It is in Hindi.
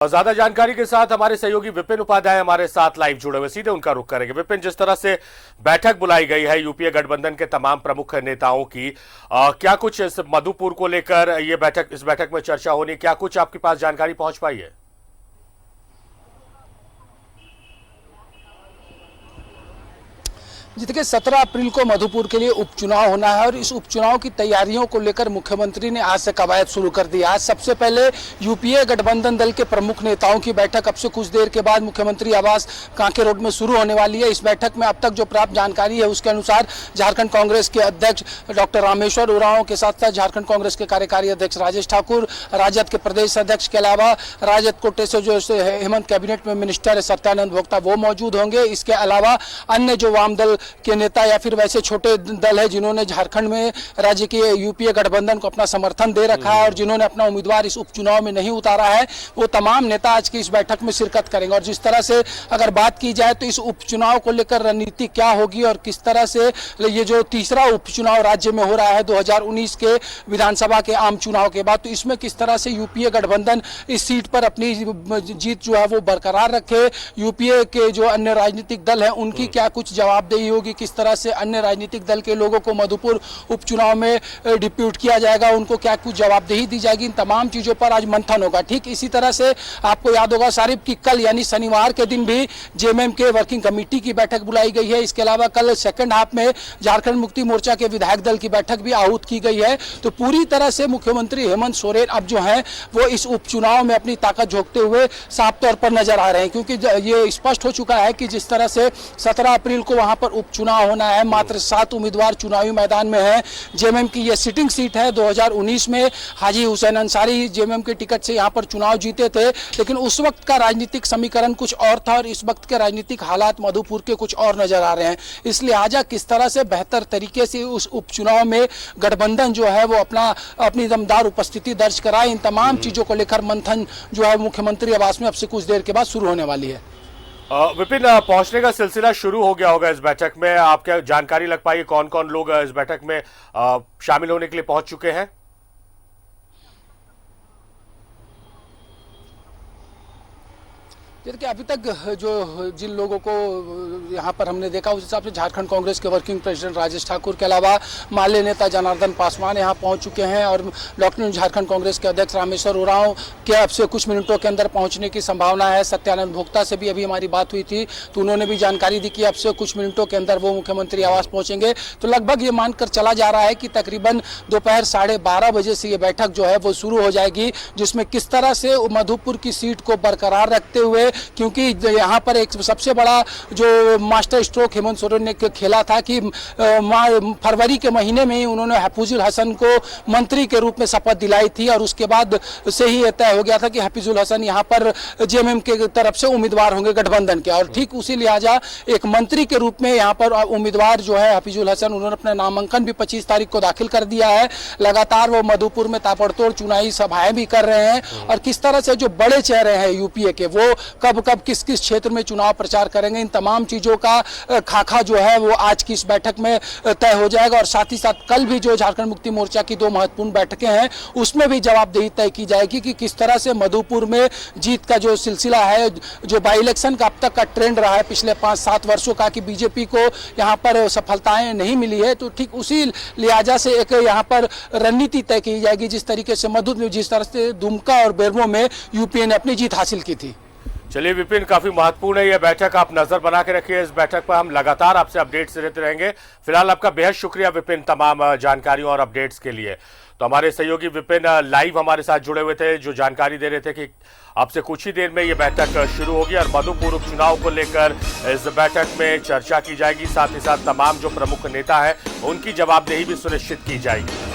और ज्यादा जानकारी के साथ हमारे सहयोगी विपिन उपाध्याय हमारे साथ लाइव जुड़े हुए, सीधे उनका रुख करेंगे। विपिन, जिस तरह से बैठक बुलाई गई है यूपीए गठबंधन के तमाम प्रमुख नेताओं की, क्या कुछ इस मधुपुर को लेकर इस बैठक में चर्चा होनी, क्या कुछ आपके पास जानकारी पहुंच पाई है? जी देखिए, 17 अप्रैल को मधुपुर के लिए उपचुनाव होना है और इस उपचुनाव की तैयारियों को लेकर मुख्यमंत्री ने आज से कवायद शुरू कर दी। आज सबसे पहले यूपीए गठबंधन दल के प्रमुख नेताओं की बैठक अब से कुछ देर के बाद मुख्यमंत्री आवास कांके रोड में शुरू होने वाली है। इस बैठक में अब तक जो प्राप्त जानकारी है उसके अनुसार झारखंड कांग्रेस के अध्यक्ष डॉक्टर रामेश्वर उरांव के साथ साथ झारखंड कांग्रेस के कार्यकारी अध्यक्ष राजेश ठाकुर, राजद के प्रदेश अध्यक्ष के अलावा राजद कोटे से जो हेमंत कैबिनेट में मिनिस्टर है सत्यानंद भोक्ता, वो मौजूद होंगे। इसके अलावा अन्य जो वाम दल के नेता या फिर वैसे छोटे दल है जिन्होंने झारखंड में राज्य के यूपीए गठबंधन को अपना समर्थन दे रखा है और जिन्होंने अपना उम्मीदवार इस उपचुनाव में नहीं उतारा है, वो तमाम नेता आज की इस बैठक में शिरकत करेंगे। और जिस तरह से अगर बात की जाए तो इस उपचुनाव को लेकर रणनीति क्या होगी और किस तरह से ये जो तीसरा उपचुनाव राज्य में हो रहा है 2019 के विधानसभा के आम चुनाव के बाद, तो इसमें किस तरह से यूपीए गठबंधन इस सीट पर अपनी जीत जो है वो बरकरार रखे, यूपीए के जो अन्य राजनीतिक दल है उनकी क्या कुछ जवाबदेही होगी, किस तरह से अन्य राजनीतिक दल के लोगों को मधुपुर उपचुनाव में डिप्यूट किया जाएगा, उनको क्या कुछ जवाबदेही दी जाएगी, इन तमाम चीजों पर आज मंथन होगा। ठीक इसी तरह से आपको याद होगा सारिफ की कल यानी शनिवार के दिन भी जेएमएम के वर्किंग कमेटी की बैठक बुलाई गई है। इसके अलावा कल सेकंड हाफ में झारखंड मुक्ति मोर्चा के विधायक दल की बैठक भी आहूत की गई है। तो पूरी तरह से मुख्यमंत्री हेमंत सोरेन अब जो है वो इस उपचुनाव में अपनी ताकत झोंकते हुए साफ तौर पर नजर आ रहे हैं, क्योंकि ये स्पष्ट हो चुका है कि जिस तरह से 17 अप्रैल को वहां पर उपचुनाव होना है, मात्र 7 उम्मीदवार चुनावी मैदान में है। जेएमएम की ये सिटिंग सीट है। 2019 में हाजी हुसैन अंसारी जेएमएम के टिकट से यहाँ पर चुनाव जीते थे, लेकिन उस वक्त का राजनीतिक समीकरण कुछ और था और इस वक्त के राजनीतिक हालात मधुपुर के कुछ और नजर आ रहे हैं। इसलिए लिहाजा किस तरह से बेहतर तरीके से उस उपचुनाव में गठबंधन जो है वो अपनी दमदार उपस्थिति दर्ज कराए, इन तमाम चीजों को लेकर मंथन जो है मुख्यमंत्री आवास में अब से कुछ देर के बाद शुरू होने वाली है। विपिन, पहुंचने का सिलसिला शुरू हो गया होगा इस बैठक में, आप क्या जानकारी लग पाई कौन कौन लोग इस बैठक में शामिल होने के लिए पहुंच चुके हैं? देखिए, अभी तक जो जिन लोगों को यहाँ पर हमने देखा उस हिसाब से झारखंड कांग्रेस के वर्किंग प्रेसिडेंट राजेश ठाकुर के अलावा माले नेता जनार्दन पासवान यहाँ पहुँच चुके हैं और डॉक्टर झारखंड कांग्रेस के अध्यक्ष रामेश्वर उरांव के अब से कुछ मिनटों के अंदर पहुँचने की संभावना है। सत्यानंद भोक्ता से भी अभी हमारी बात हुई थी तो उन्होंने भी जानकारी दी कि अब से कुछ मिनटों के अंदर वो मुख्यमंत्री आवास पहुँचेंगे। तो लगभग ये मानकर चला जा रहा है कि तकरीबन दोपहर 12:30 बजे से ये बैठक जो है वो शुरू हो जाएगी, जिसमें किस तरह से मधुपुर की सीट को बरकरार रखते हुए, क्योंकि यहाँ पर एक सबसे बड़ा जो मास्टर स्ट्रोक हेमंत सोरेन ने खेला था कि फरवरी के महीने में ही उन्होंने हफीजुल हसन को मंत्री के रूप में शपथ दिलाई थी और उसके बाद से ही यह तय हो गया था कि हफीजुल हसन यहाँ पर जेएमएम के तरफ से उम्मीदवार होंगे गठबंधन के। और ठीक उसी लिहाजा एक मंत्री के रूप में यहाँ पर उम्मीदवार जो है हफीजुल हसन, उन्होंने अपना नामांकन भी 25 तारीख को दाखिल कर दिया है। लगातार वो मधुपुर में ताबड़तोड़ चुनावी सभाएं भी कर रहे हैं और किस तरह से जो बड़े चेहरे हैं यूपीए के वो कब किस किस क्षेत्र में चुनाव प्रचार करेंगे, इन तमाम चीजों का खाका जो है वो आज की इस बैठक में तय हो जाएगा। और साथ ही साथ कल भी जो झारखंड मुक्ति मोर्चा की 2 महत्वपूर्ण बैठकें हैं उसमें भी जवाबदेही तय की जाएगी कि किस तरह से मधुपुर में जीत का जो सिलसिला है, जो बाई इलेक्शन का अब तक का ट्रेंड रहा है पिछले 5-7 वर्षों का कि बीजेपी को यहाँ पर सफलताएं नहीं मिली है, तो ठीक उसी लिहाजा से एक यहाँ पर रणनीति तय की जाएगी जिस तरीके से जिस तरह से दुमका और बेरमो में यूपीए ने अपनी जीत हासिल की थी। चलिए विपिन, काफी महत्वपूर्ण है यह बैठक, आप नजर बना के रखिए इस बैठक पर, हम लगातार आपसे अपडेट्स देते रहेंगे। फिलहाल आपका बेहद शुक्रिया विपिन तमाम जानकारियों और अपडेट्स के लिए। तो हमारे सहयोगी विपिन लाइव हमारे साथ जुड़े हुए थे, जो जानकारी दे रहे थे कि अब से कुछ ही देर में ये बैठक शुरू होगी और मधुपुर उपचुनाव को लेकर इस बैठक में चर्चा की जाएगी, साथ ही साथ तमाम जो प्रमुख नेता है उनकी जवाबदेही भी सुनिश्चित की जाएगी।